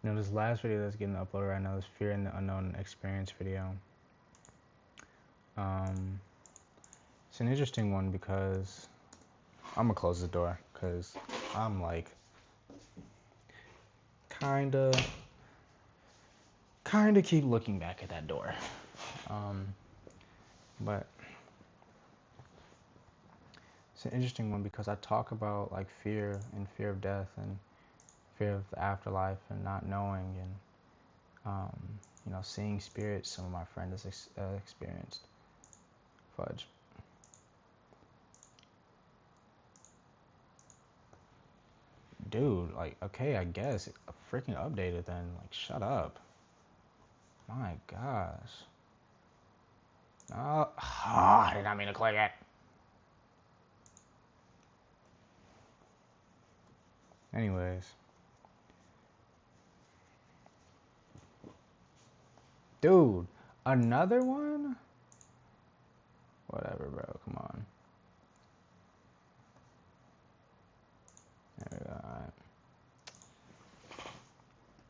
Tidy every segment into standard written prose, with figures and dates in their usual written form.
You know, this last video that's getting uploaded right now, this Fear in the Unknown Experience video. It's an interesting one because I'm gonna close the door because I'm like kinda keep looking back at that door. But it's an interesting one because I talk about like fear and fear of death and fear of the afterlife and not knowing and you know, seeing spirits. Some of my friends experienced. Fudge. Dude, like, okay, I guess freaking updated then. Like, shut up. My gosh. Oh, I did not mean to click it. Anyways. Dude, another one? Whatever, bro. Come on. There we go. Alright.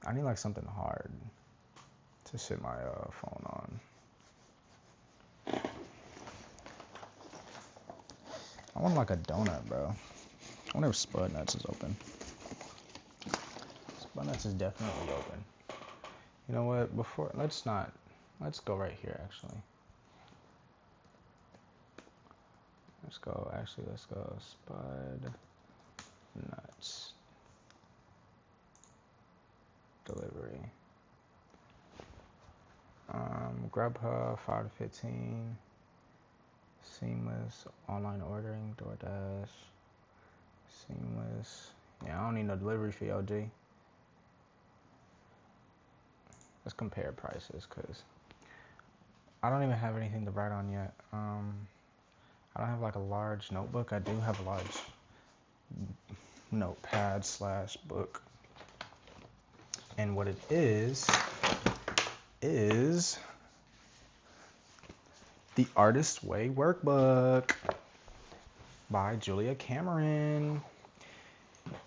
I need like something hard to sit my phone on. I want like a donut, bro. I wonder if Spud Nuts is open. Spud Nuts is definitely open. You know what? Let's go right here actually. Let's go Spud Nuts delivery. Grubhub 5 to 15. Seamless online ordering, DoorDash. Seamless. Yeah, I don't need no delivery fee, OG. Let's compare prices because I don't even have anything to write on yet. I don't have like a large notebook. I do have a large notepad / book. And what it is The Artist's Way Workbook by Julia Cameron.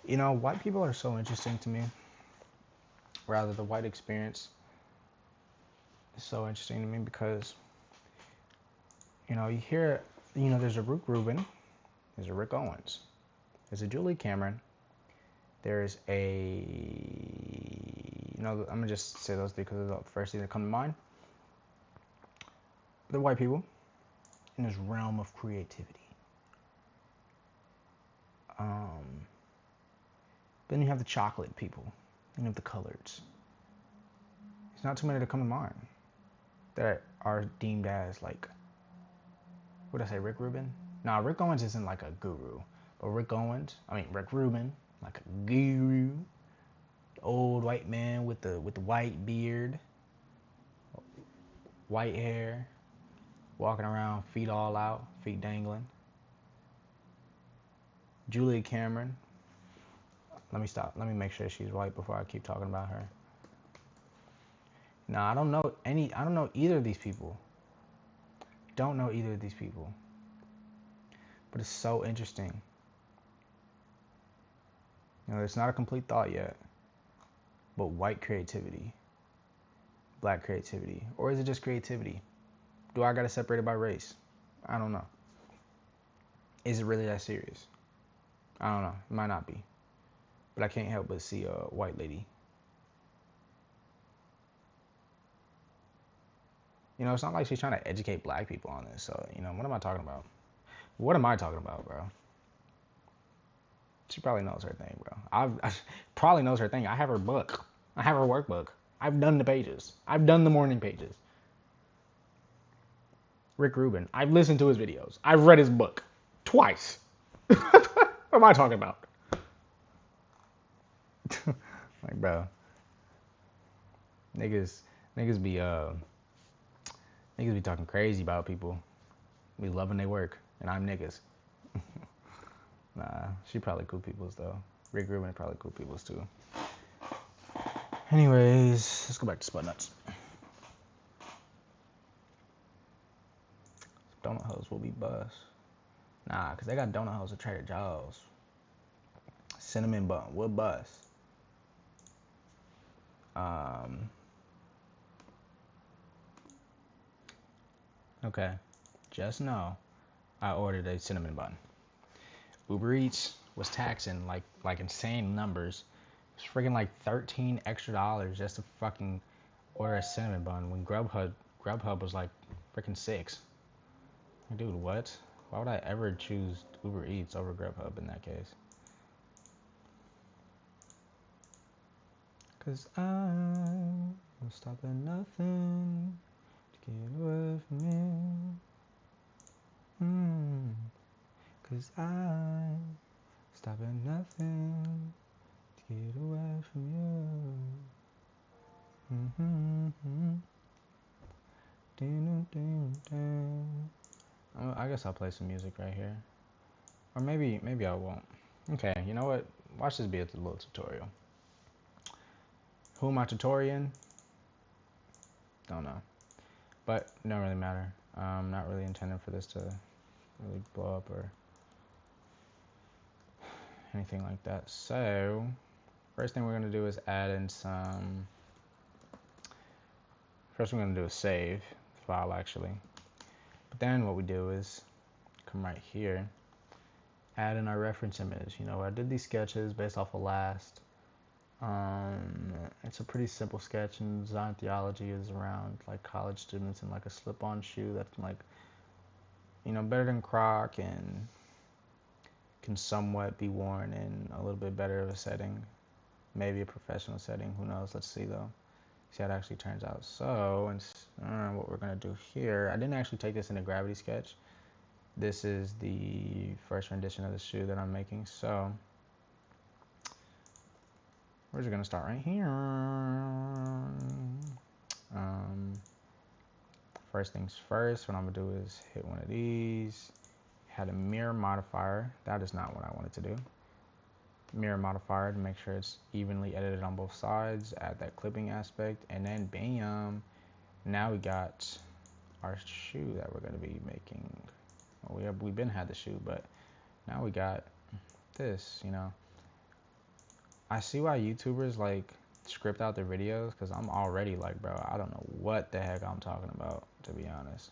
You know, white people are so interesting to me. Rather, the white experience is so interesting to me because, you know, you hear, you know, there's a Rick Rubin, there's a Rick Owens, there's a Julia Cameron, there's a, you know, I'm gonna just say those because they're the first thing that come to mind. The white people in this realm of creativity. Then you have the chocolate people. You have the coloreds. There's not too many to come to mind that are deemed as like, what did I say, Rick Rubin? Nah, Rick Owens isn't like a guru. But Rick Rubin, like a guru. The old white man with the white beard, white hair, walking around, feet all out, feet dangling. Julia Cameron. Let me stop. Let me make sure she's white before I keep talking about her. Nah, I don't know either of these people. Don't know either of these people. But it's so interesting. You know, it's not a complete thought yet. But white creativity, black creativity, or is it just creativity? Do I gotta separate it by race? I don't know. Is it really that serious? I don't know. It might not be. But I can't help but see a white lady. You know, it's not like she's trying to educate black people on this. So, you know, what am I talking about? What am I talking about, bro? She probably knows her thing, bro. I probably knows her thing. I have her book. I have her workbook. I've done the pages. I've done the morning pages. Rick Rubin. I've listened to his videos. I've read his book twice. What am I talking about? Like, bro, niggas be talking crazy about people. We loving their work, and I'm niggas. Nah, she probably cool peoples though. Rick Rubin probably cool peoples too. Anyways, let's go back to Spud Nuts. Donut hoes will be bust. Nah, cause they got donut hoes at Trader Joe's. Cinnamon bun will bust. Okay, just know I ordered a cinnamon bun. Uber Eats was taxing like insane numbers. It's freaking like $13 extra just to fucking order a cinnamon bun when Grubhub was like freaking $6. Dude, what? Why would I ever choose Uber Eats over Grubhub in that case? Cause I'm stop at nothing to get away from you. Cause I stop at nothing to get away from you. I guess I'll play some music right here. Or maybe I won't. Okay, you know what? Watch this be a little tutorial. Who am I tutorialing? Don't know. But it don't really matter. I'm not really intending for this to really blow up or anything like that. So, first thing we're going to do is add in some... First we're going to do is save the file actually. But then what we do is come right here, add in our reference image. You know, I did these sketches based off of Last. It's a pretty simple sketch, and design theology is around like college students in like a slip-on shoe that's like, you know, better than Croc and can somewhat be worn in a little bit better of a setting, maybe a professional setting. Who knows? Let's see though. See how it actually turns out. So, and what we're gonna do here, I didn't actually take this in a Gravity sketch. This is the first rendition of the shoe that I'm making. So we're just gonna start right here. First things first, what I'm gonna do is hit one of these. Had a mirror modifier. That is not what I wanted to do. Mirror modifier to make sure it's evenly edited on both sides. Add that clipping aspect, and then bam. Now we got our shoe that we're gonna be making. Well, we've been had the shoe, but now we got this. You know, I see why YouTubers like script out their videos, because I'm already like, bro, I don't know what the heck I'm talking about, to be honest.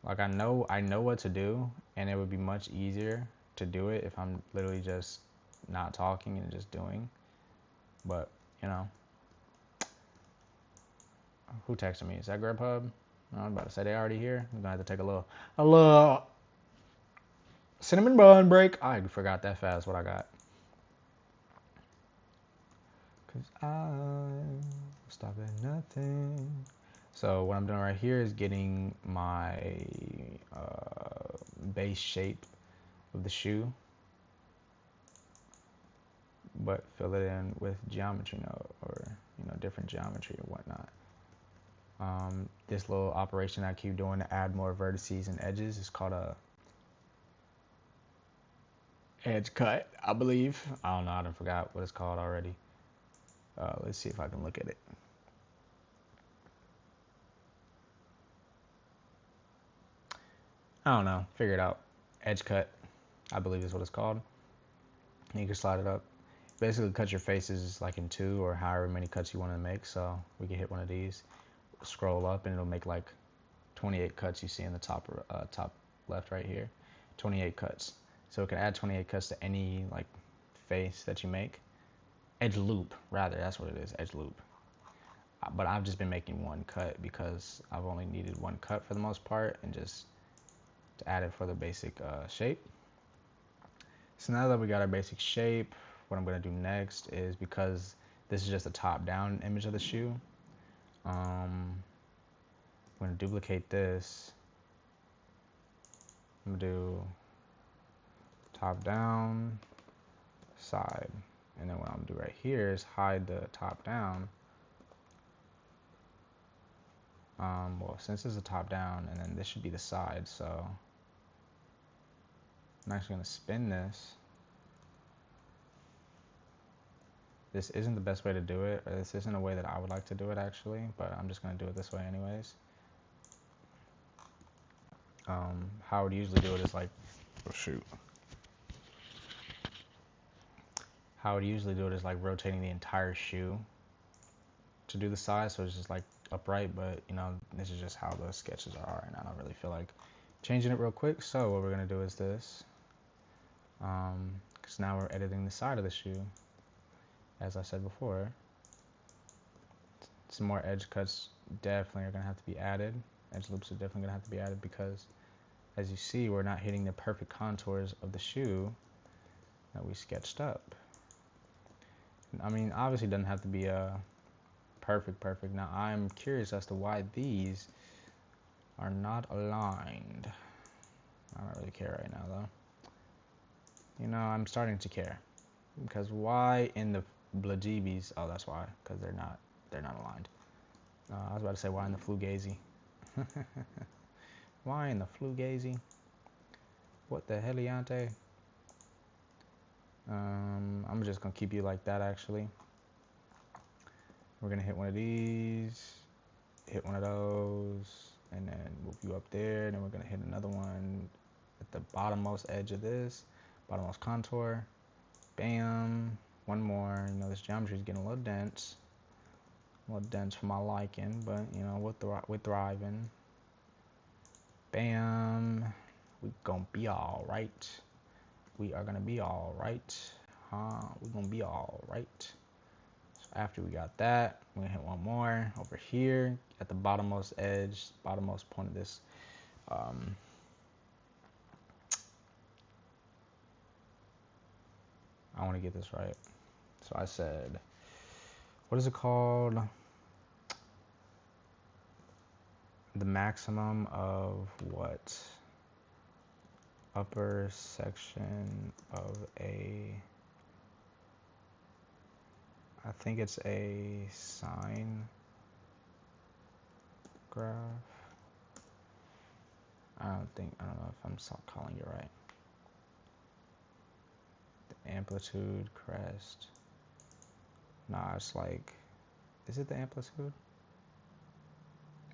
Like I know what to do, and it would be much easier to do it if I'm literally just not talking and just doing. But, you know, who texted me? Is that Grubhub? I'm about to say they already here. I'm gonna have to take a little cinnamon bun break. I forgot that fast what I got. Cause I stop at nothing. So what I'm doing right here is getting my base shape of the shoe, but fill it in with geometry or you know, different geometry or whatnot. This little operation I keep doing to add more vertices and edges is called a edge cut, I believe. I don't know, I done forgot what it's called already. Let's see if I can look at it. I don't know, figure it out. Edge cut, I believe is what it's called. And you can slide it up. Basically cut your faces like in two or however many cuts you want to make. So we can hit one of these, scroll up, and it'll make like 28 cuts. You see in the top left right here, 28 cuts. So it can add 28 cuts to any like face that you make. Edge loop, rather, that's what it is, edge loop. But I've just been making one cut because I've only needed one cut for the most part, and just to add it for the basic shape. So now that we got our basic shape, what I'm going to do next is, because this is just a top-down image of the shoe, I'm going to duplicate this. I'm going to do top-down, side. And then what I'm going to do right here is hide the top-down. Well, since it's a top-down, and then this should be the side, so I'm actually going to spin this. This isn't the best way to do it, or this isn't a way that I would like to do it actually, but I'm just going to do it this way anyways. How I would usually do it is like, oh shoot. How I would usually do it is like rotating the entire shoe to do the size, so it's just like upright, but you know, this is just how the sketches are, and I don't really feel like changing it real quick. So what we're gonna do is this, because now we're editing the side of the shoe, as I said before. Some more edge cuts definitely are gonna have to be added. Edge loops are definitely gonna have to be added because, as you see, we're not hitting the perfect contours of the shoe that we sketched up. I mean, obviously it doesn't have to be a perfect. Now I'm curious as to why these are not aligned. I don't really care right now though. You know, I'm starting to care. Because why in the Blajibis? Oh, that's why. Because they're not aligned. I was about to say why in the Fugazi. Why in the Fugazi? What the heliante? I'm just gonna keep you like that actually. We're gonna hit one of these, hit one of those, and then move you up there, and then we're gonna hit another one at the bottommost edge of this, bottommost contour. Bam, one more. You know, this geometry is getting a little dense for my liking, but you know, we're thriving. Bam, we gonna be all right. We are gonna be all right, huh? We gonna be all right. So after we got that, we're gonna hit one more over here at the bottommost edge, bottommost point of this. I want to get this right. So I said, what is it called? The maximum of what? Upper section of a, I think it's a sine graph. I don't know if I'm calling it right. The amplitude crest. Nah, it's like, is it the amplitude?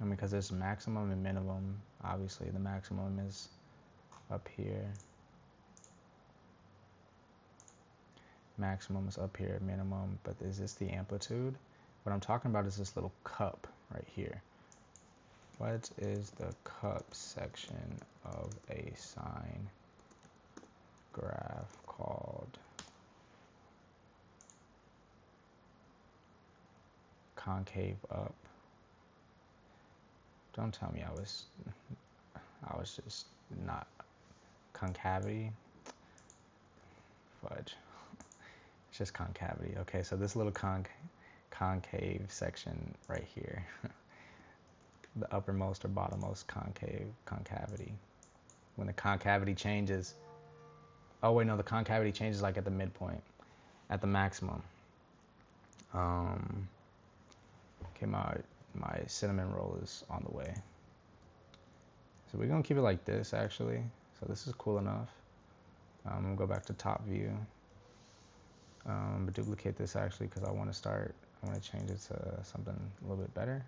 I mean, because there's maximum and minimum. Obviously, the maximum is up here. Maximum is up here, minimum. But is this the amplitude? What I'm talking about is this little cup right here. What is the cup section of a sine graph called? Concave up. Don't tell me I was just not concavity. Fudge. It's just concavity. Okay, so this little concave section right here. The uppermost or bottommost concavity. When the concavity changes, oh wait, no, the concavity changes like at the midpoint, at the maximum. Okay, my cinnamon roll is on the way. So we're gonna keep it like this actually. So this is cool enough. I'm gonna go back to top view. But duplicate this actually because I want to change it to something a little bit better.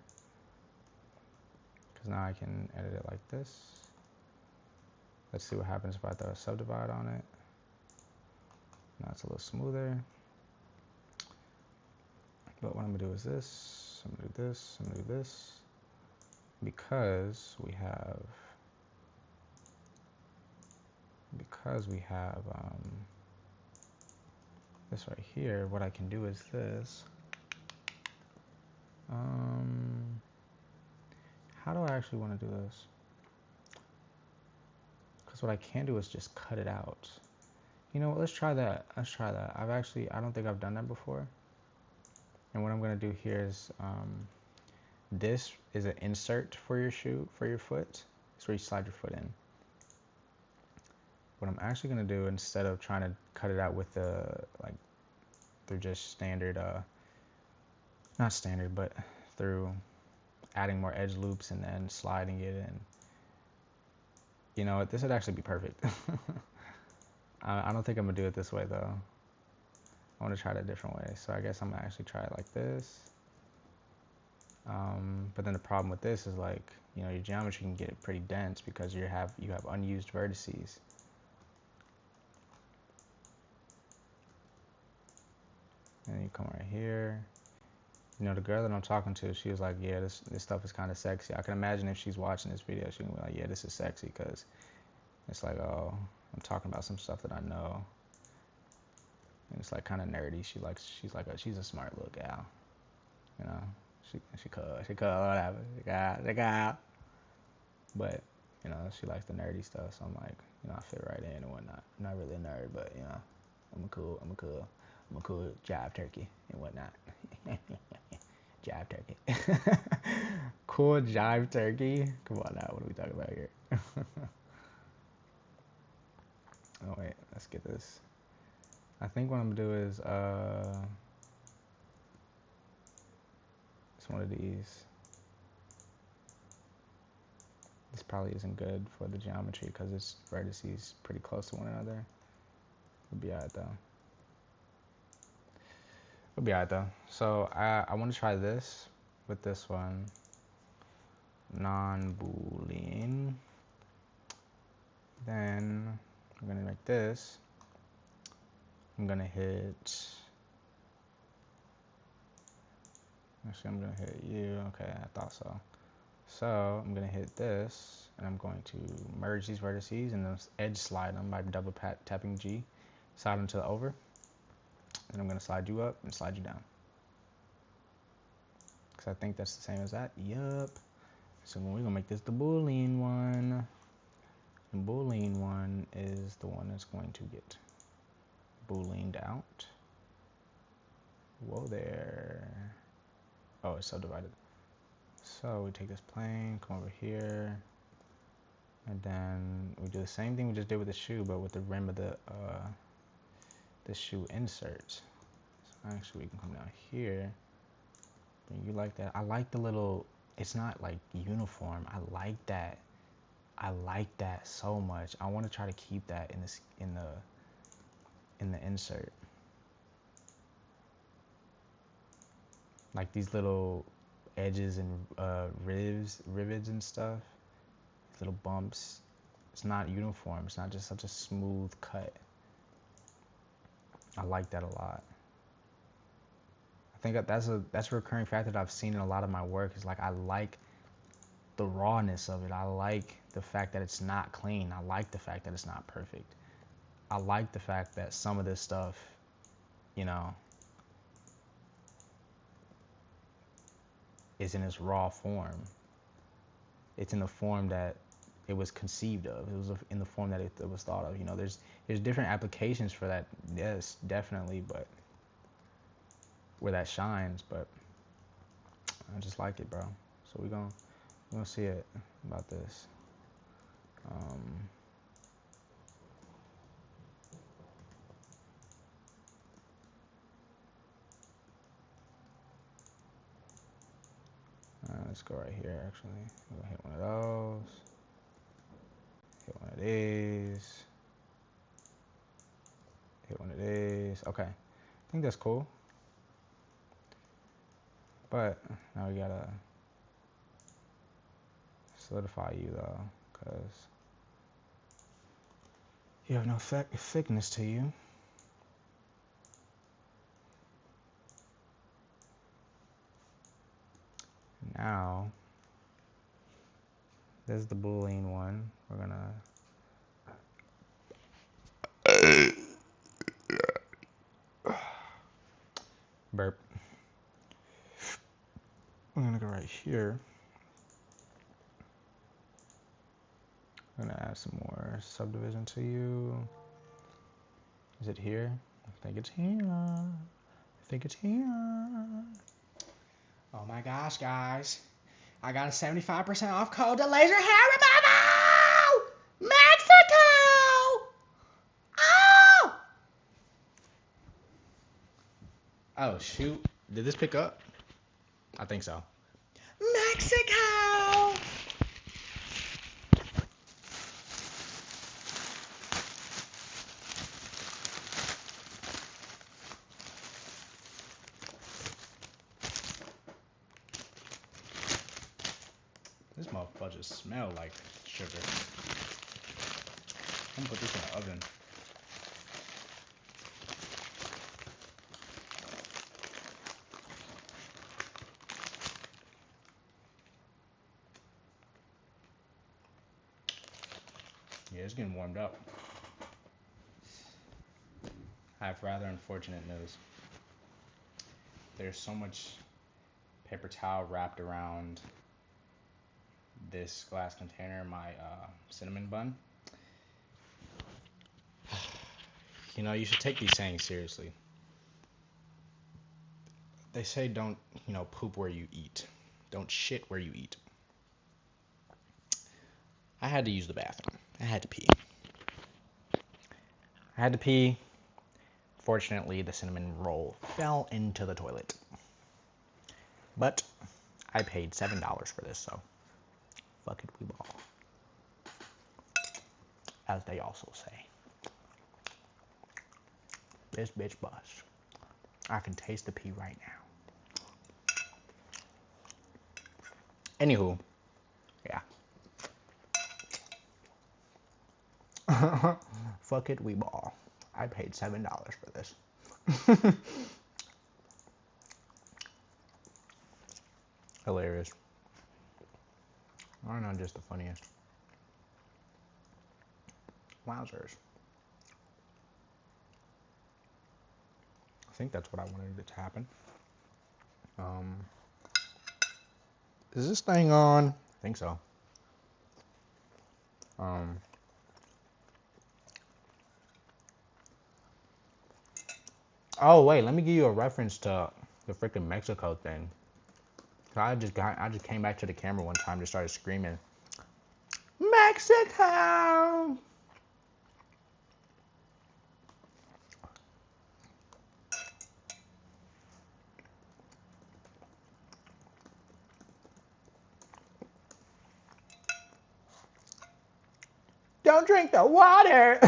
Because now I can edit it like this. Let's see what happens if I throw a subdivide on it. Now it's a little smoother. But what I'm gonna do is this. I'm gonna do this. I'm gonna do this. Because we have this right here, what I can do is this. How do I actually want to do this? Because what I can do is just cut it out. You know what, let's try that. I don't think I've done that before. And what I'm going to do here is, this is an insert for your shoe, for your foot. It's where you slide your foot in. What I'm actually going to do, instead of trying to cut it out with through just standard, not standard, but through adding more edge loops and then sliding it in. You know what, this would actually be perfect. I don't think I'm going to do it this way though. I want to try it a different way. So I guess I'm going to actually try it like this. But then the problem with this is, like, you know, your geometry can get pretty dense because you have unused vertices. And then you come right here, You know, the girl that I'm talking to, she was like, yeah, this stuff is kind of sexy. I can imagine if she's watching this video, she can be like, yeah, this is sexy, because it's like, oh, I'm talking about some stuff that I know. And it's like kind of nerdy. She's a smart little gal. You know, she could, whatever. She got. But, you know, she likes the nerdy stuff, so I'm like, you know, I fit right in and whatnot. I'm not really a nerd, but, you know, I'm a cool jive turkey and whatnot. Jive turkey. Cool jive turkey? Come on now, what are we talking about here? Oh wait, let's get this. I think what I'm gonna do is it's one of these. This probably isn't good for the geometry because its vertices pretty close to one another. It'll be alright though. It'll be alright though. So I want to try this with this one. Non-Boolean. Then I'm gonna make this. I'm gonna hit. Actually, I'm gonna hit you. Okay, I thought so. So I'm gonna hit this, and I'm going to merge these vertices and then edge slide them by double tapping G. Slide them to the over. And I'm gonna slide you up and slide you down. Because I think that's the same as that. Yup. So we're gonna make this the Boolean one. The Boolean one is the one that's going to get Booleaned out. Whoa there. Oh, it's subdivided. So we take this plane, come over here, and then we do the same thing we just did with the shoe, but with the rim of the shoe inserts. So actually, we can come down here. You like that? I like the little. It's not like uniform. I like that. I like that so much. I want to try to keep that in the insert. Like these little edges and rivets and stuff. These little bumps. It's not uniform. It's not just such a smooth cut. I like that a lot. I think that's a recurring factor that I've seen in a lot of my work. Is like I like the rawness of it. I like the fact that it's not clean. I like the fact that it's not perfect. I like the fact that some of this stuff, you know, is in its raw form. It's in the form that it was conceived of. It was in the form that it was thought of. You know, there's different applications for that. Yes, definitely, but where that shines. But I just like it, bro. So we're gonna see it about this. Let's go right here. Actually, we're gonna hit one of those. Hit one of these. Hit one of these. Okay, I think that's cool. But now we gotta solidify you though, because you have no thickness to you. Now, this is the Boolean one. We're gonna burp. I'm gonna go right here. I'm gonna add some more subdivision to you. Is it here? I think it's here. I think it's here. Oh my gosh, guys. I got a 75% off code to laser hair removal! Mexico! Oh! Oh, shoot. Did this pick up? I think so. Mexico! This motherfucker just smell like sugar. I'm gonna put this in the oven. Yeah, it's getting warmed up. I have rather unfortunate news. There's so much paper towel wrapped around this glass container, my cinnamon bun. You know, you should take these sayings seriously. They say don't, poop where you eat. Don't shit where you eat. I had to use the bathroom. I had to pee. Fortunately, the cinnamon roll fell into the toilet. But I paid $7 for this, so fuck it, we ball. As they also say. This bitch bust. I can taste the pee right now. Anywho, yeah. Fuck it, we ball. I paid $7 for this. Hilarious. Aren't I just the funniest? Wowzers. I think that's what I wanted it to happen. Is this thing on? I think so. Oh wait, let me give you a reference to the freaking Mexico thing. I just came back to the camera one time and just started screaming, Mexico! Don't drink the water!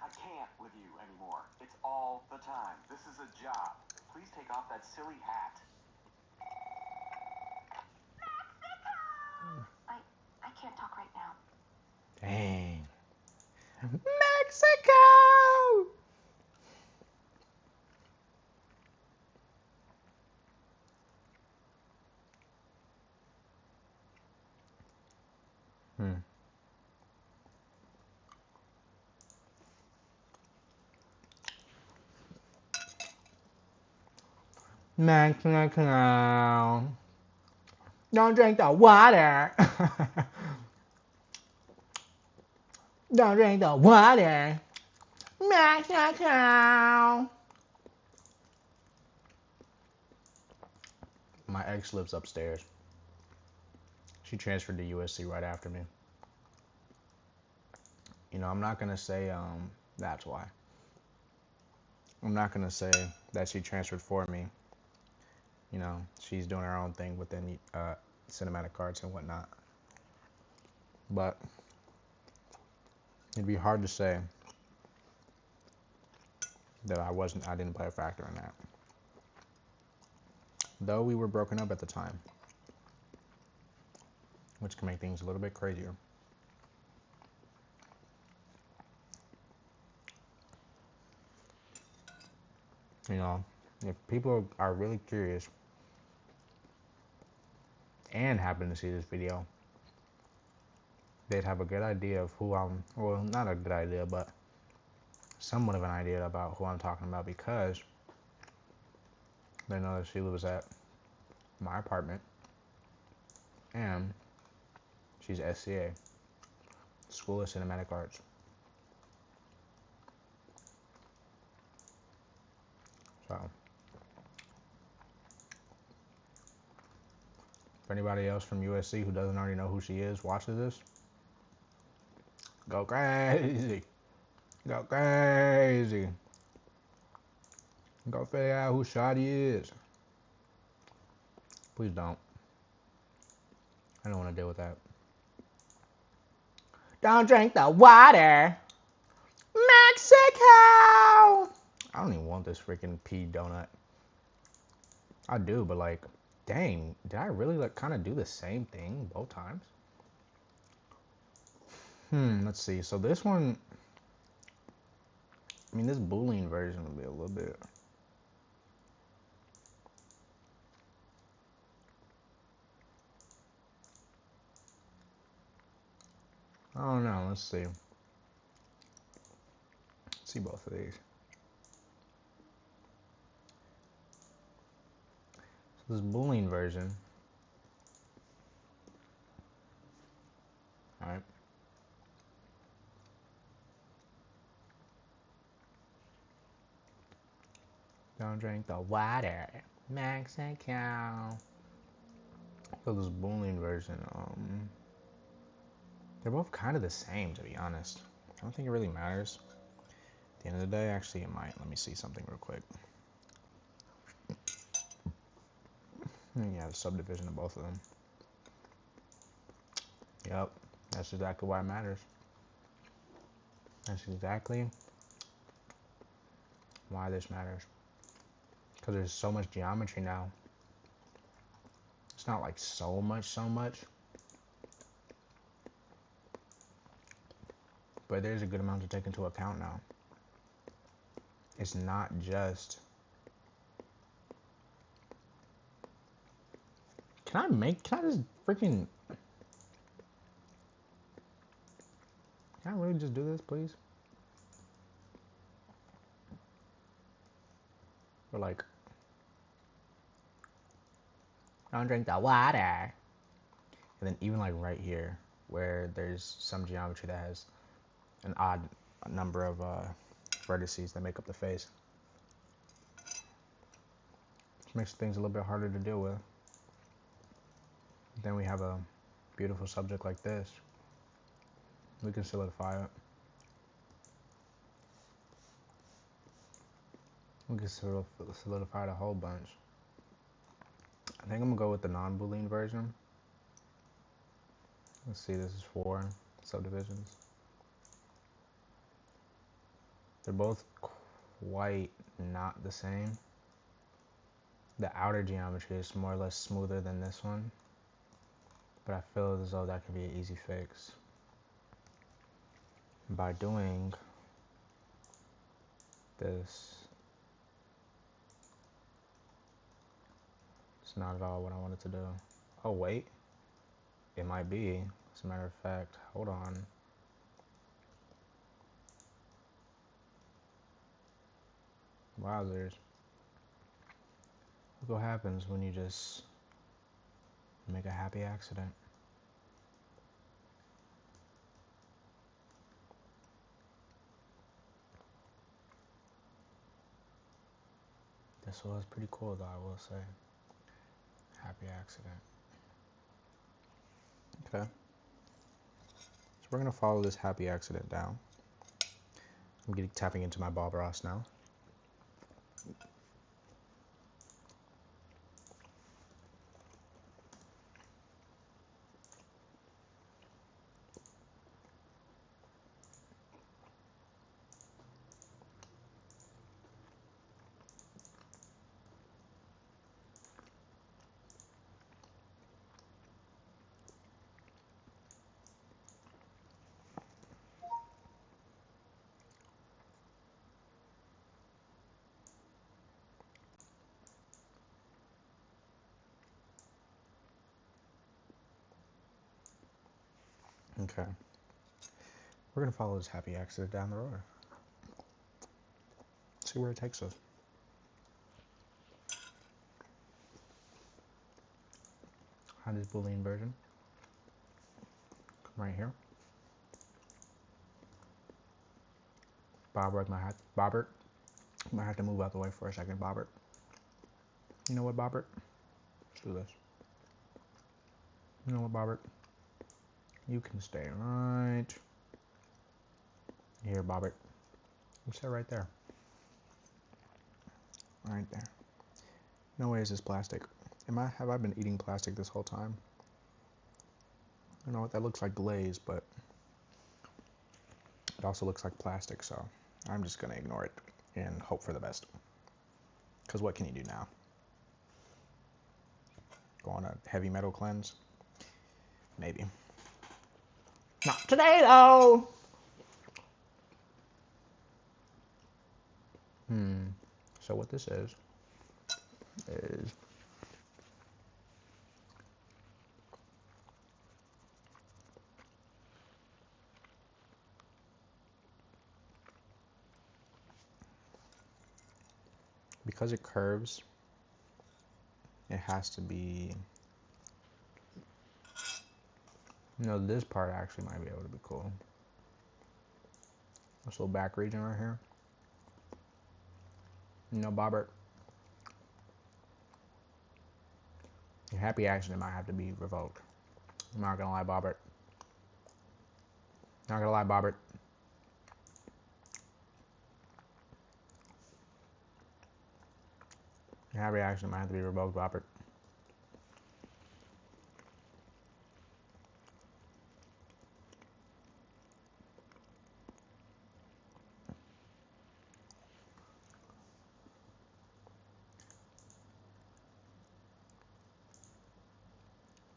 I can't with you anymore. It's all the time. This is a job. Please take off that silly hat. Mexico! I can't talk right now. Dang. Mexico! Mexico. Don't drink the water. Don't drink the water. Mexico. My ex lives upstairs. She transferred to USC right after me. You know, I'm not gonna say that's why. I'm not gonna say that she transferred for me. You know, she's doing her own thing within cinematic arts and whatnot. But it'd be hard to say that I didn't play a factor in that. Though we were broken up at the time, which can make things a little bit crazier. You know, if people are really curious and happen to see this video, they'd have a good idea of who well, not a good idea, but somewhat of an idea about who I'm talking about, because they know that she lives at my apartment and she's SCA, School of Cinematic Arts. So, if anybody else from USC who doesn't already know who she is watches this, go crazy. Go crazy. Go figure out who Shadi is. Please don't. I don't want to deal with that. Don't drink the water. Mexico! I don't even want this freaking pea donut. I do, but like, dang, did I really like kind of do the same thing both times? Let's see. So this one, I mean, this Boolean version would be a little bit. I don't know. Let's see. Let's see both of these. So this Boolean version. All right. Don't drink the water, Mexico. So this Boolean version, they're both kind of the same, to be honest. I don't think it really matters. At the end of the day, actually, it might. Let me see something real quick. Yeah, the subdivision of both of them. Yep, that's exactly why it matters. That's exactly why this matters. Because there's so much geometry now. It's not like so much. But there's a good amount to take into account now. It's not just... Can I just freaking... Can I really just do this, please? Or like... Don't drink the water. And then even like right here, where there's some geometry that has an odd number of vertices that make up the face. Which makes things a little bit harder to deal with. Then we have a beautiful subject like this. We can solidify it. We can solidify it a whole bunch. I think I'm gonna go with the non-Boolean version. Let's see, this is 4 subdivisions. They're both quite not the same. The outer geometry is more or less smoother than this one, but I feel as though that could be an easy fix by doing this. It's not at all what I wanted to do. Oh wait, it might be. As a matter of fact, hold on. Wowzers. Look what happens when you just make a happy accident. This was pretty cool though, I will say. Happy accident. Okay. So we're gonna follow this happy accident down. I'm tapping into my Bob Ross now. Okay. We're gonna follow this happy accident down the road. See where it takes us. Find this Boolean version. Come right here. Bobbert might have to move out the way for a second, Bobbert. You know what, Bobbert? Let's do this. You know what, Bobbert? You can stay right here, Bobbert. You stay right there. Right there. No way is this plastic. Have I been eating plastic this whole time? You know what? That looks like glaze, but it also looks like plastic, so I'm just gonna ignore it and hope for the best. Because what can you do now? Go on a heavy metal cleanse? Maybe. Not today, though! So what this is because it curves, it has to be, you know, this part actually might be able to be cool. This little back region right here. You know, Bobbert, your happy accident might have to be revoked. I'm not gonna lie, Bobbert. Not gonna lie, Bobbert. Your happy accident might have to be revoked, Bobbert.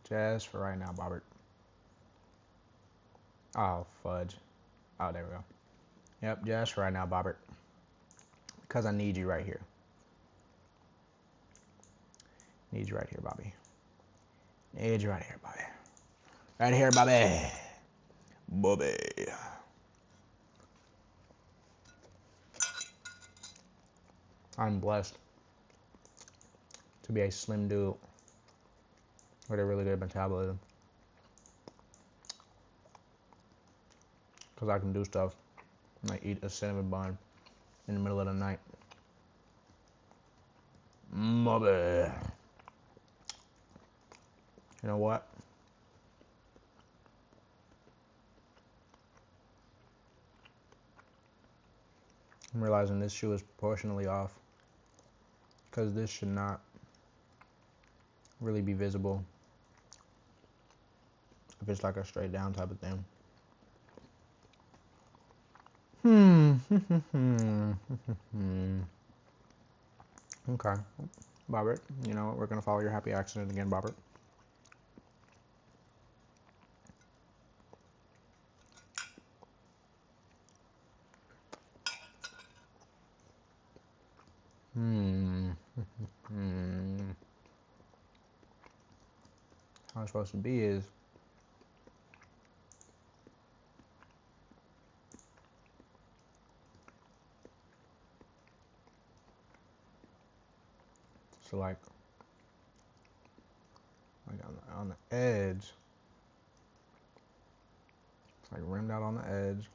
Just for right now, Bobbert. Oh, fudge. Oh, there we go. Yep, just for right now, Bobbert. Because I need you right here. Need you right here, Bobby. Need you right here, Bobby. Right here, Bobby. Bobby. I'm blessed to be a slim dude with a really good metabolism. Because I can do stuff like eat a cinnamon bun in the middle of the night. Bobby. You know what? I'm realizing this shoe is proportionally off. Because this should not really be visible if it's like a straight down type of thing. Okay. Bobbert, you know what? We're going to follow your happy accident again, Bobbert. How it's supposed to be is so like on the edge, it's like rimmed out on the edge.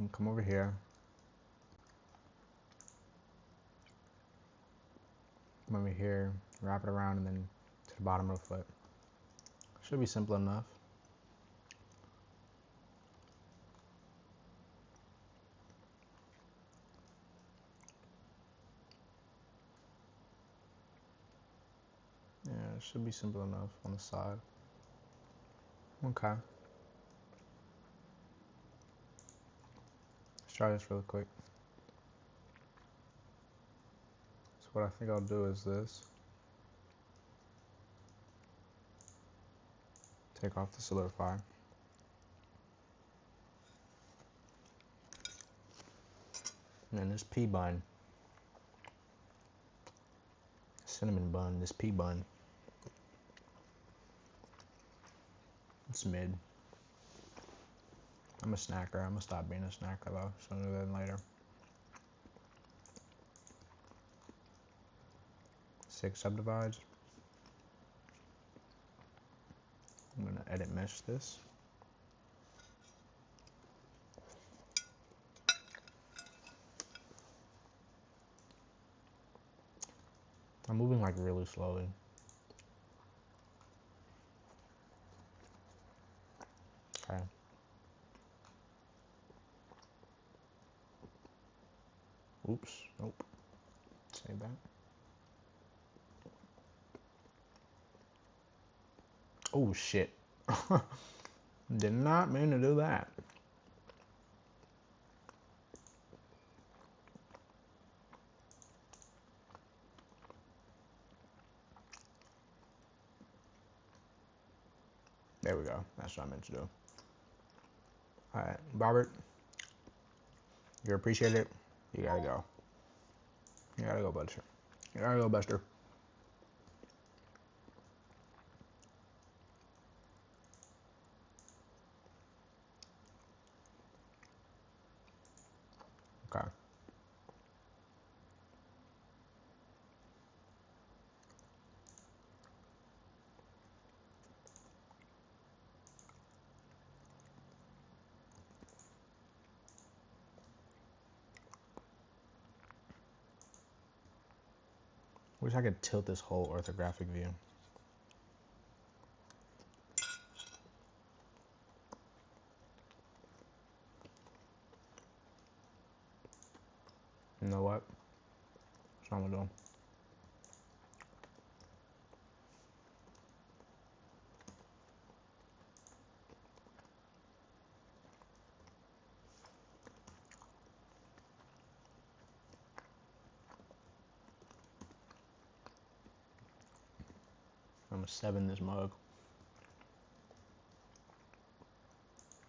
And come over here. Come over here, wrap it around, and then to the bottom of the foot. Should be simple enough. Yeah, it should be simple enough on the side. Okay. Let's try this really quick. So what I think I'll do is this. Take off the solidify. And then this pea bun. Cinnamon bun, this pea bun. It's mid. I'm a snacker. I'm gonna stop being a snacker though, sooner than later. 6 subdivides. I'm gonna edit mesh this. I'm moving like really slowly. Okay. Oops. Nope. Save that. Oh shit. Did not mean to do that. There we go. That's what I meant to do. All right, Robert, you're appreciated. You gotta go. You gotta go, Buster. You gotta go, Buster. Okay. Wish I could tilt this whole orthographic view. You know what? That's what I'm gonna do. I'm gonna 7 this mug.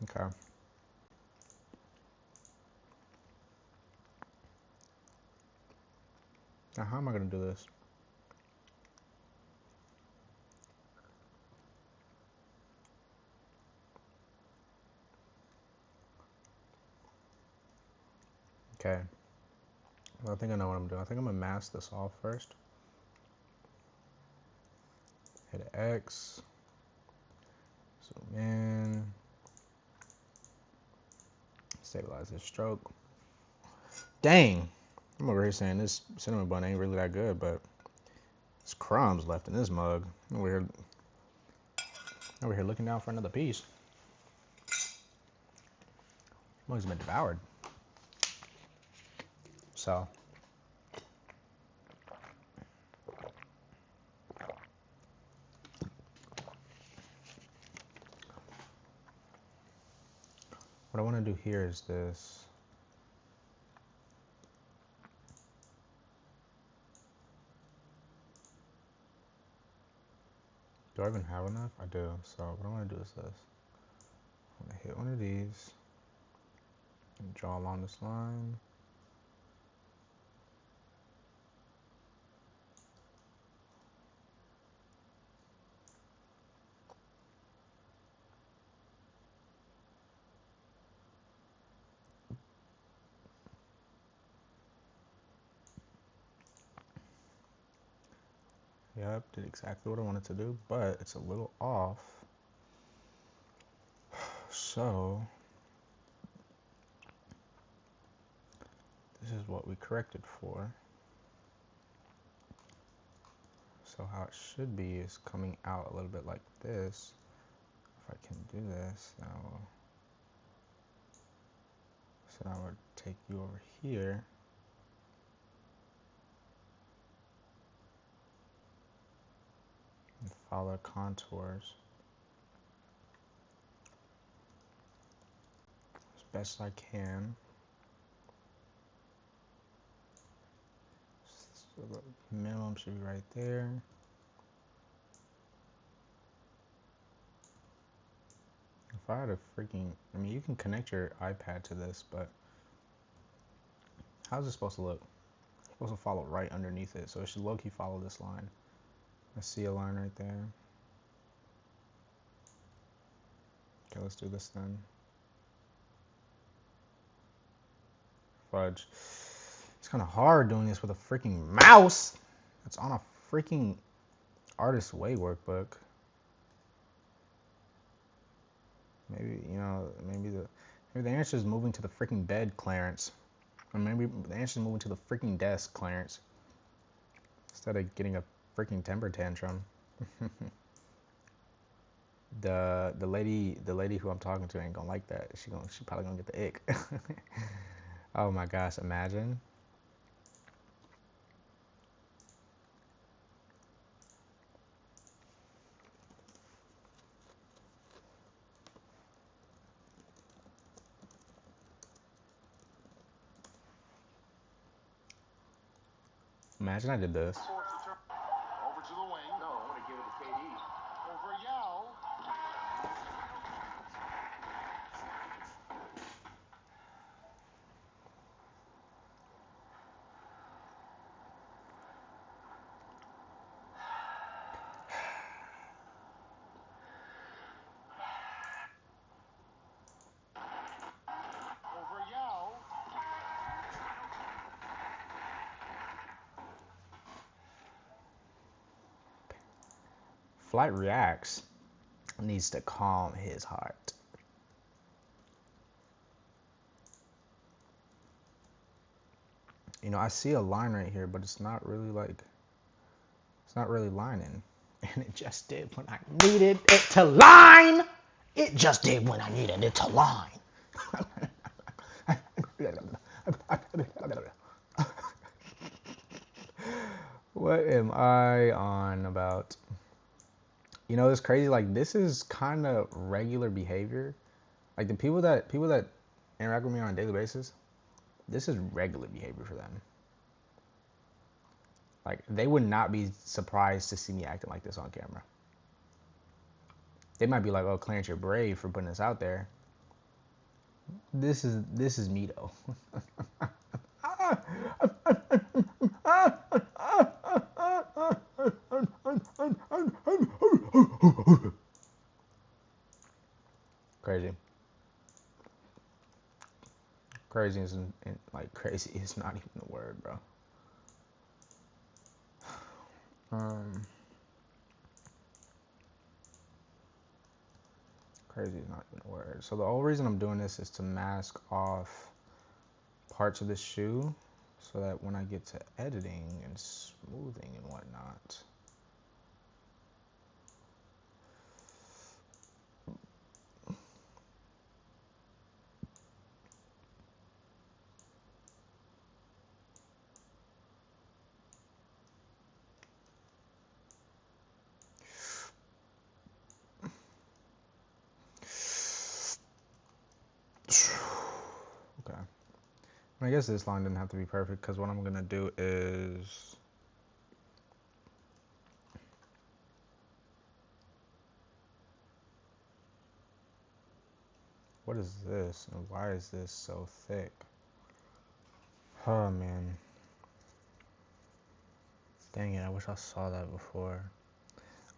Okay. Now, how am I gonna do this? Okay. Well, I think I know what I'm doing. I think I'm gonna mask this off first. Hit X. Zoom in. Stabilize this stroke. Dang! I'm over here saying this cinnamon bun ain't really that good, but there's crumbs left in this mug. Over here looking down for another piece. Mug's been devoured. So. What I want to do here is this. Do I even have enough? I do. So what I want to do is this. I'm going to hit one of these and draw along this line. Yep, did exactly what I wanted to do, but it's a little off. So this is what we corrected for. So how it should be is coming out a little bit like this. If I can do this, now so now I would take you over here. And follow contours as best I can. So the minimum should be right there. If I had a freaking, I mean, you can connect your iPad to this, but how's it supposed to look? It's supposed to follow right underneath it, so it should low-key follow this line. I see a line right there. Okay, let's do this then. Fudge. It's kind of hard doing this with a freaking mouse. It's on a freaking Artist's Way workbook. Maybe, you know, maybe the answer is moving to the freaking bed, Clarence. Or maybe the answer is moving to the freaking desk, Clarence. Instead of getting a freaking temper tantrum. The lady who I'm talking to ain't gonna like that. She probably gonna get the ick. Oh my gosh, imagine. Imagine I did this. Over to the wing. No, I want to give it to KD. Over Yao. Over Yao. Flight reacts. Needs to calm his heart. You know, I see a line right here, but it's not really like, it's not really lining. And it just did when I needed it to line. It just did when I needed it to line. What am I on about? You know, it's crazy. Like, this is kind of regular behavior. Like, the people that interact with me on a daily basis, this is regular behavior for them. Like, they would not be surprised to see me acting like this on camera. They might be like, "Oh, Clarence, you're brave for putting this out there." This is me though. Crazy. Crazy isn't like crazy is not even the word, bro. Crazy is not even a word. So the whole reason I'm doing this is to mask off parts of the shoe so that when I get to editing and smoothing and whatnot, okay. I guess this line didn't have to be perfect because what I'm gonna do is what is this and why is this so thick? Oh man. Dang it, I wish I saw that before.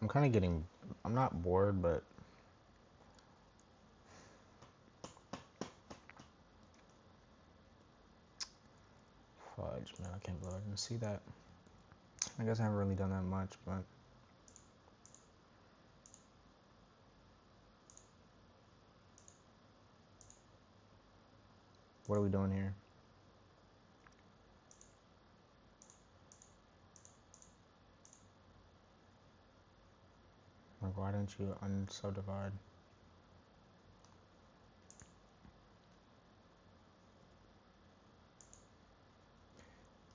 I'm kind of getting, I'm not bored, but fudge, man, I can't believe I didn't see that. I guess I haven't really done that much, but what are we doing here? Like, why didn't you unsubdivide?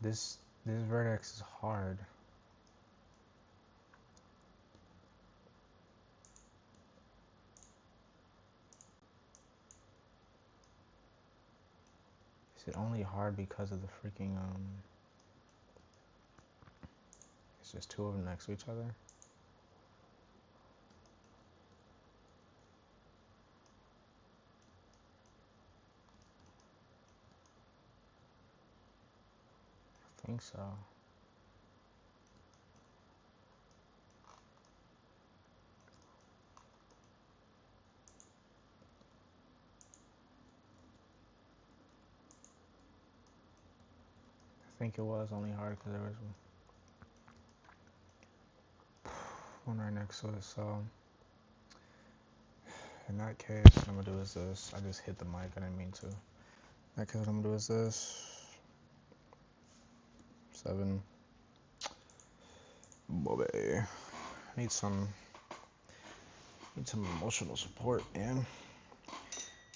This vertex is hard. Is it only hard because of the freaking it's just two of them next to each other? I think so. I think it was only hard because there was one right next to it, so in that case, what I'm gonna do is this. I just hit the mic, I didn't mean to. In that case, what I'm gonna do is this. 7. Bobby. Need some emotional support, man.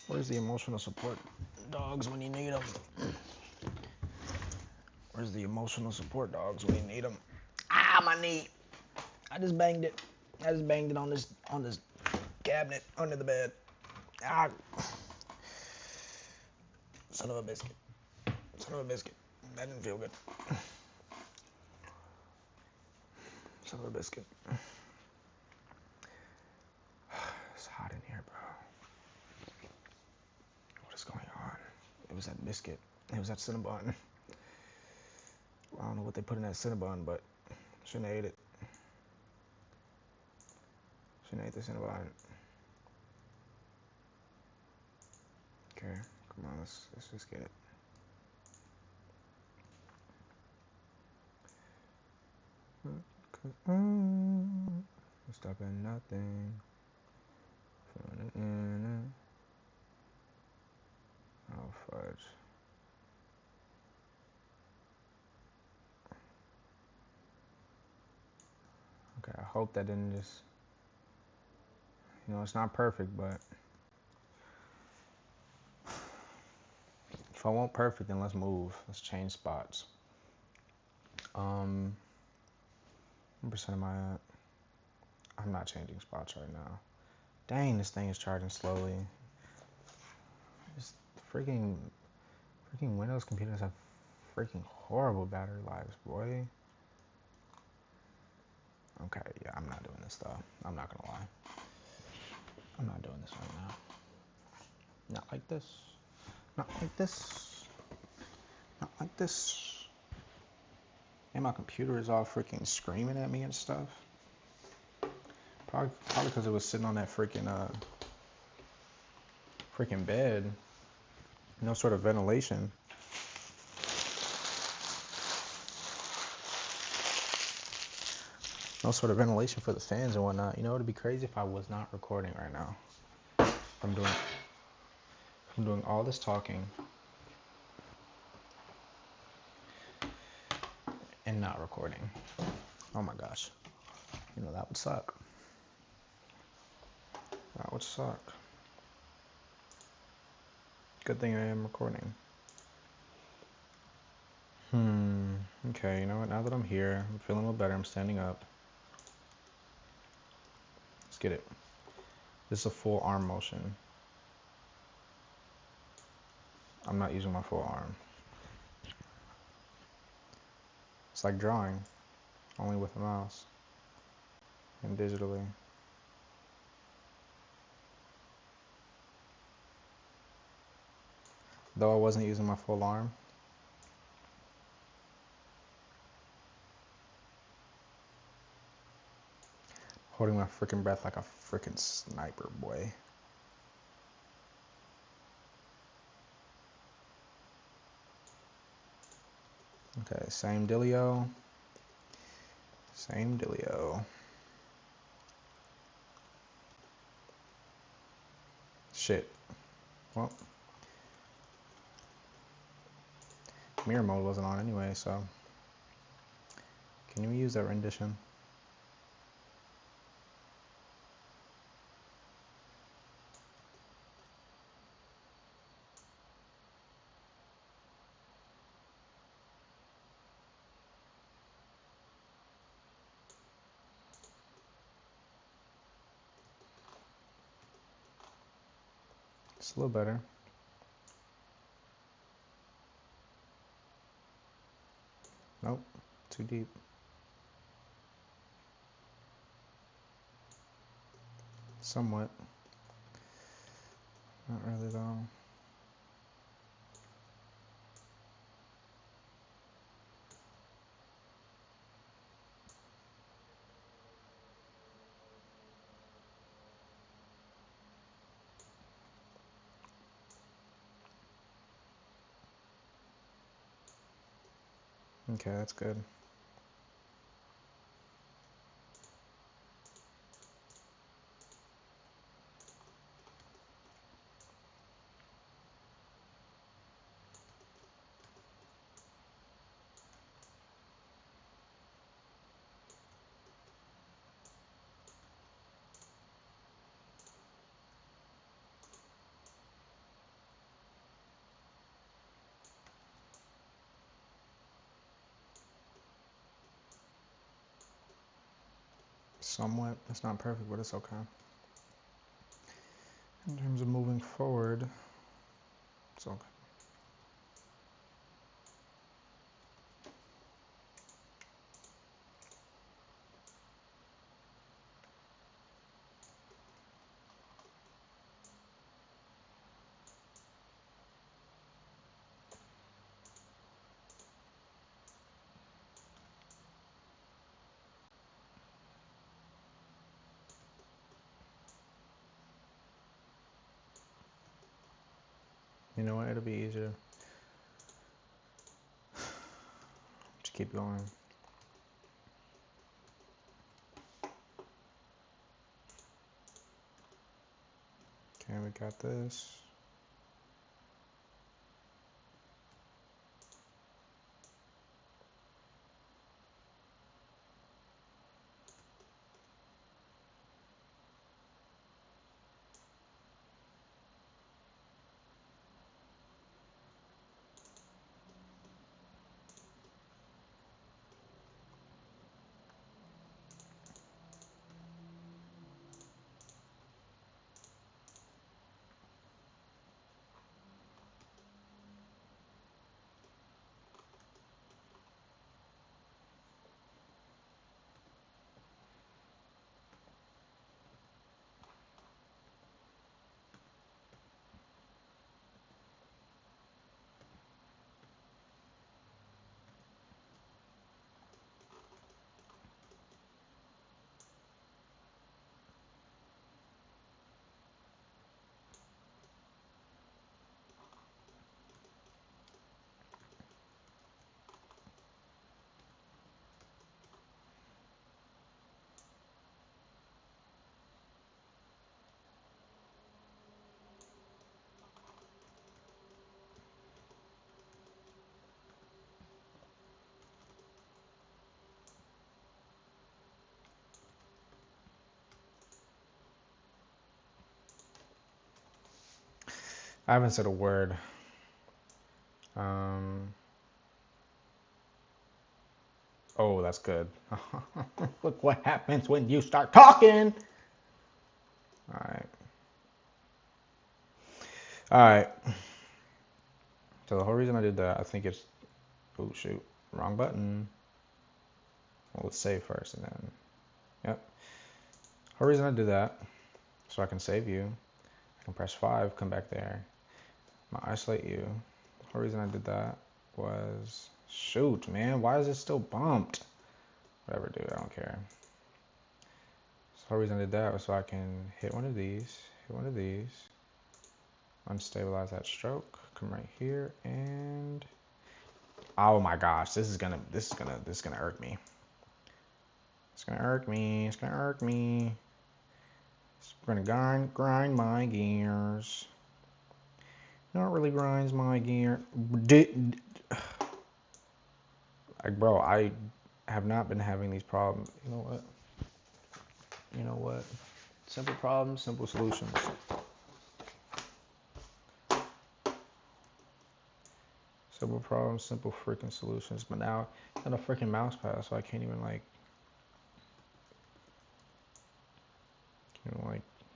Where's the emotional support dogs when you need them? Where's the emotional support dogs when you need them? Ah, my knee. I just banged it. I just banged it on this cabinet under the bed. Ah. Son of a biscuit. Son of a biscuit. That didn't feel good. Son of a biscuit. It's hot in here, bro. What is going on? It was that biscuit. It was that Cinnabon. I don't know what they put in that Cinnabon, but shouldn't have ate it. Shouldn't have ate the Cinnabon. Okay, come on, let's just get it. Stuck in nothing. Oh fudge. Okay, I hope that didn't just, it's not perfect, but if I want perfect, then let's move. Let's change spots. What percent am I at? I'm not changing spots right now. Dang, this thing is charging slowly. Just freaking Windows computers have freaking horrible battery lives, boy. Okay, yeah, I'm not doing this though. I'm not gonna lie. I'm not doing this right now. Not like this. Not like this. Not like this. And my computer is all freaking screaming at me and stuff. Probably because it was sitting on that freaking bed. No sort of ventilation. No sort of ventilation for the fans and whatnot. You know, it'd be crazy if I was not recording right now. I'm doing all this talking and not recording. Oh my gosh. You know, that would suck. That would suck. Good thing I am recording. Okay, you know what? Now that I'm here, I'm feeling a little better. I'm standing up. Let's get it. This is a full arm motion. I'm not using my full arm. It's like drawing, only with a mouse and digitally. Though I wasn't using my full arm. Holding my freaking breath like a freaking sniper, boy. Okay, same dealio. Same dealio. Shit. Well, mirror mode wasn't on anyway, so. Can you use that rendition? It's a little better. Nope, too deep. Somewhat. Not really though. Okay, that's good. Somewhat. It's not perfect, but it's okay. In terms of moving forward, it's okay. You know what? It'll be easier. Just keep going. Okay, we got this. I haven't said a word. Oh, that's good. Look what happens when you start talking. All right. All right. So the whole reason I did that, I think it's, oh shoot, wrong button. Well, let's save first and then, yep. The whole reason I did that, so I can save you. I can press 5, come back there. I'm gonna isolate you. The whole reason I did that was, shoot, man, why is it still bumped? Whatever, dude, I don't care. So the whole reason I did that was so I can hit one of these, unstabilize that stroke, come right here, and oh my gosh, this is gonna irk me. It's gonna irk me. It's gonna grind my gears. You know what really grinds my gear? Like, bro, I have not been having these problems. You know what? Simple problems, simple solutions. Simple problems, simple freaking solutions. But now, I got a freaking mouse pad, so I can't even like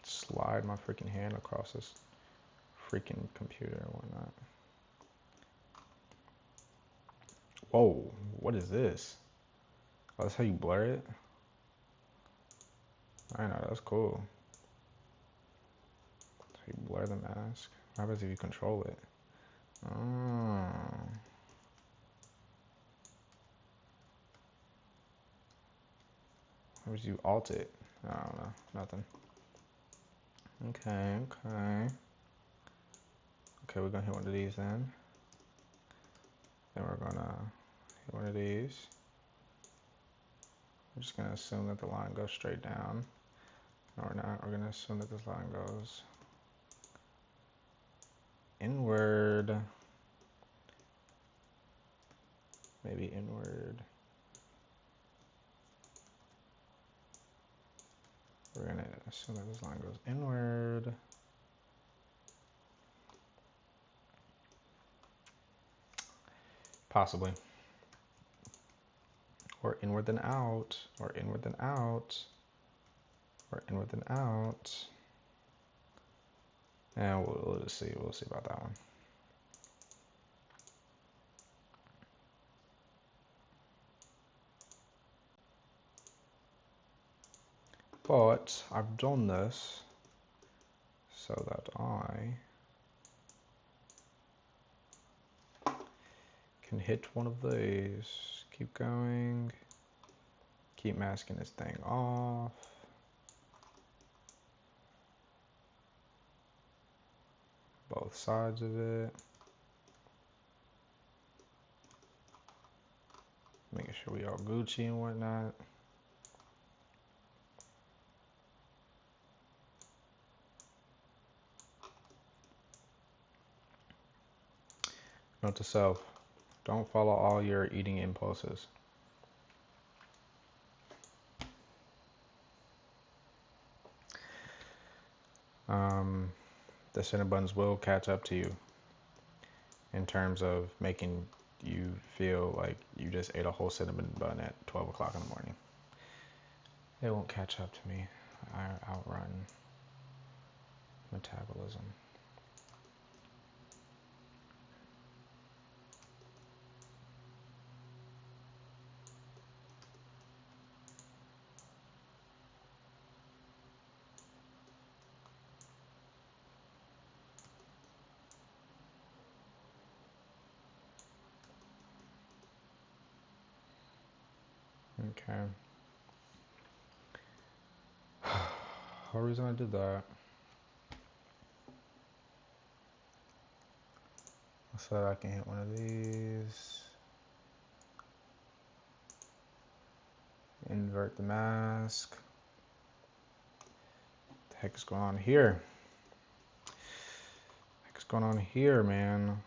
slide my freaking hand across this freaking computer and whatnot. Whoa, what is this? Oh, that's how you blur it? I know, that's cool. So you blur the mask. What happens if you control it? Oh. How would you alt it? I don't know, nothing. Okay. Okay, we're gonna hit one of these then. Then we're gonna hit one of these. We're just gonna assume that the line goes straight down. No, we're not. We're gonna assume that this line goes inward. Maybe inward. We're gonna assume that this line goes inward. Possibly. Or inward then out. Or inward then out. Or inward then out. And we'll just see. We'll see about that one. But I've done this so that I can hit one of these. Keep going. Keep masking this thing off. both sides of it. Making sure we all Gucci and whatnot. Note to self, don't follow all your eating impulses. The Cinnabons will catch up to you in terms of making you feel like you just ate a whole cinnamon bun at 12 o'clock in the morning. They won't catch up to me. I outrun metabolism. Okay. Whole reason I did that, so that I can hit one of these. Invert the mask. What the heck is going on here? What the heck is going on here, man?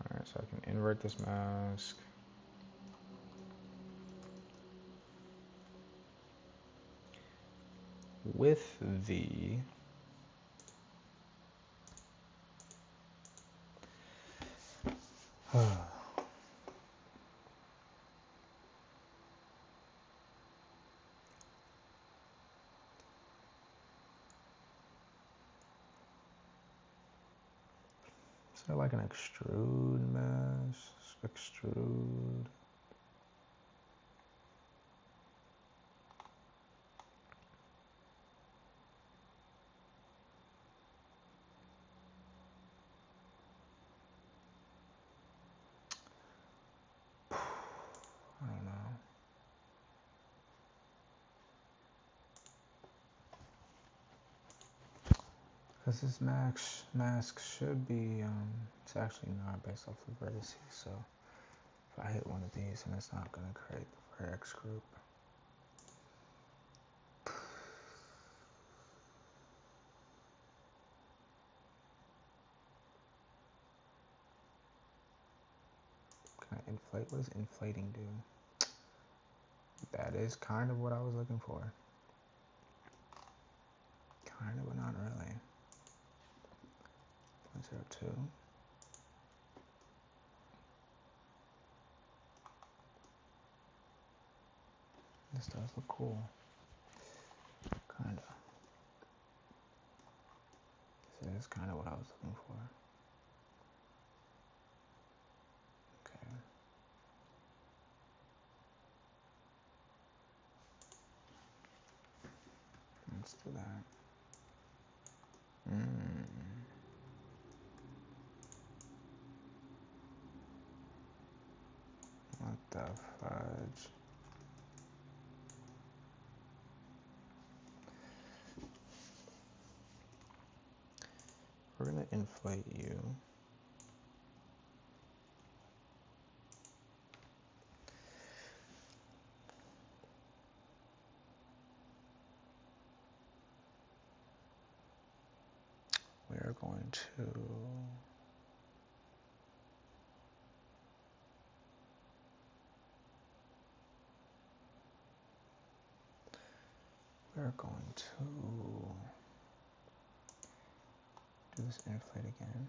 Alright, so I can invert this mask. With the is that like an extrude mask? Extrude. I don't know. Because this mask should be, it's actually not based off the vertices, so if I hit one of these, then it's not going to create the vertex group. Can I inflate? What does inflating do? That is kind of what I was looking for. Kind of, but not really. 0.02. This does look cool. Kinda. This is kind of what I was looking for. Okay. Let's do that. What the fudge? We're gonna inflate you. We're going to do this inflate again.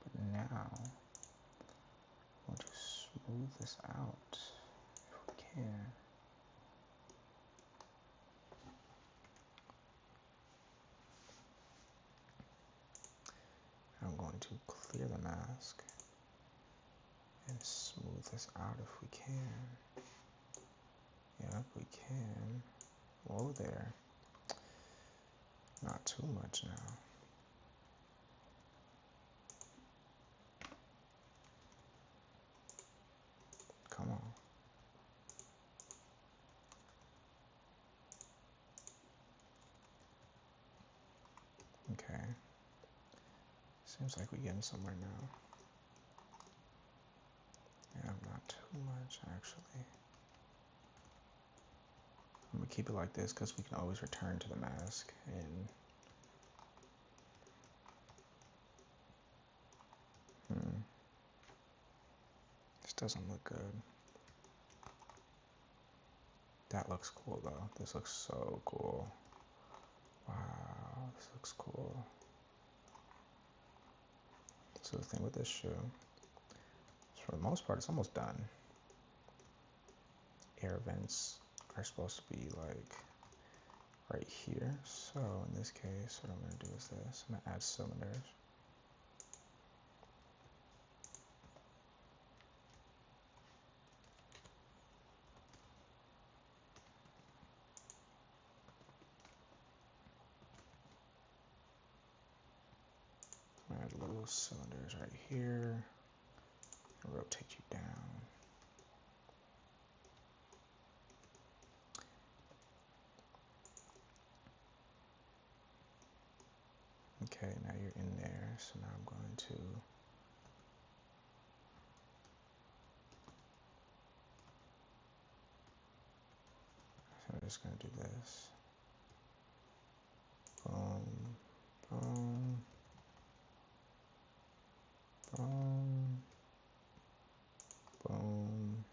But now we'll just smooth this out if we can. I'm going to clear the mask and smooth this out if we can. Yep, we can. Whoa there. Not too much now. Seems like we're getting somewhere now. Yeah, not too much actually. I'm gonna keep it like this because we can always return to the mask and this doesn't look good. That looks cool though. This looks so cool. Wow, this looks cool. So the thing with this shoe, for the most part, it's almost done. Air vents are supposed to be like right here. So in this case, what I'm gonna do is this. I'm gonna add cylinders. Add little cylinders right here. Rotate you down. Okay, now you're in there. So now I'm going to I'm just gonna do this. Boom, boom, boom, boom.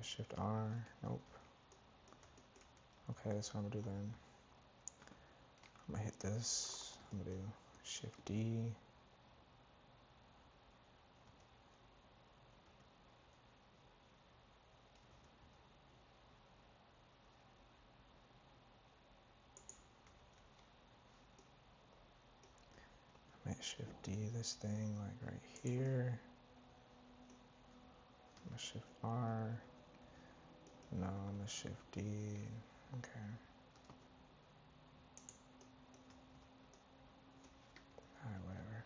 Shift R. Nope. Okay, that's what I'm gonna do then. I'm gonna hit this. I'm gonna do Shift D. I'm gonna Shift D this thing like right here. I'm gonna Shift R. No, I'm gonna Shift D. Okay. Alright, whatever.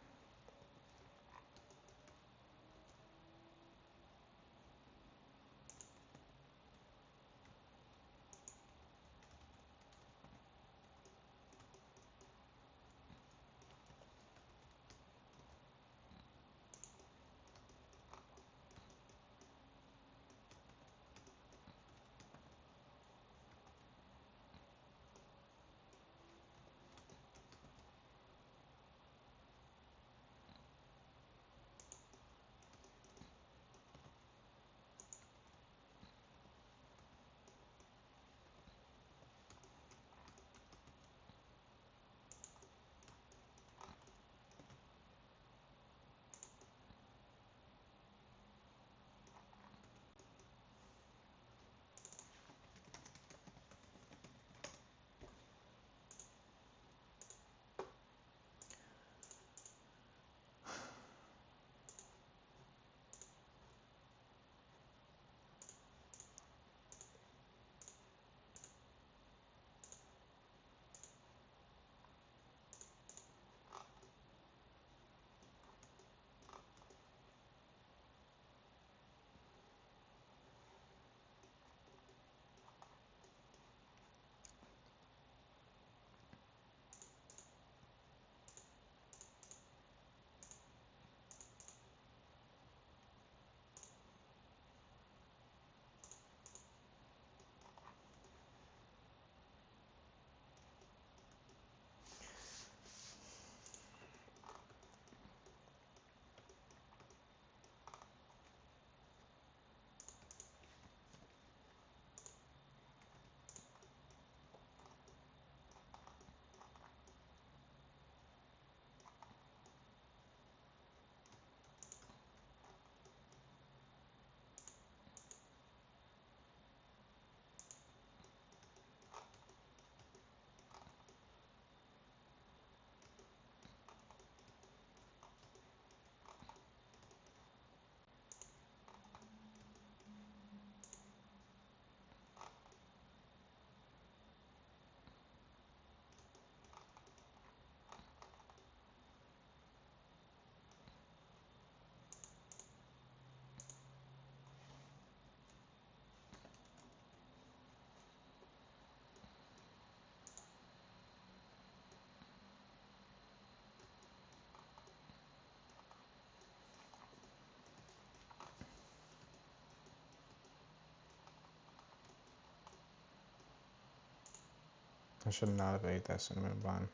I should not have ate that cinnamon bun.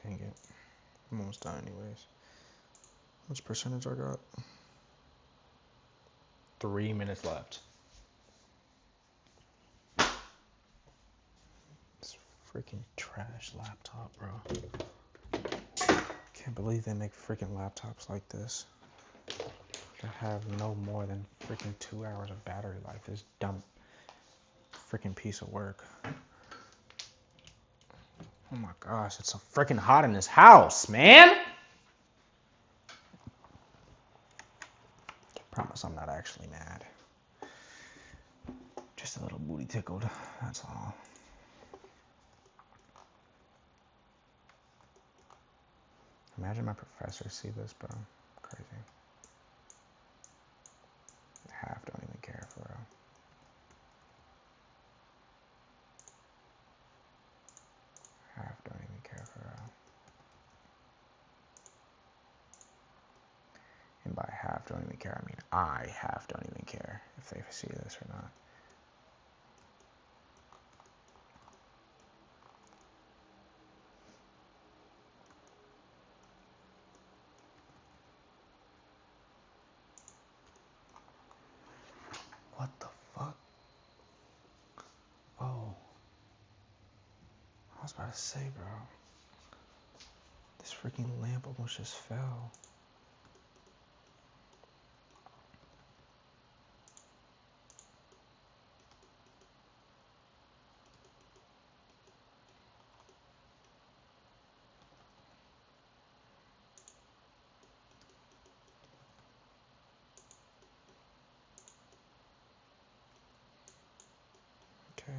Dang it. I'm almost done anyways. Which percentage I got? 3 minutes left. This freaking trash laptop, bro. Can't believe they make freaking laptops like this that have no more than freaking 2 hours of battery life. This dumb freaking piece of work. Oh my gosh, it's so freaking hot in this house, man! Promise I'm not actually mad. Just a little booty tickled, that's all. Imagine my professors see this, bro. Crazy. Half don't even care for real. Half don't even care for real. And by half don't even care, I mean I half don't even care if they see this or not. What the fuck? Oh. I was about to say, bro. This freaking lamp almost just fell. Okay.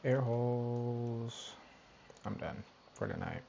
Air holes. I'm done for tonight.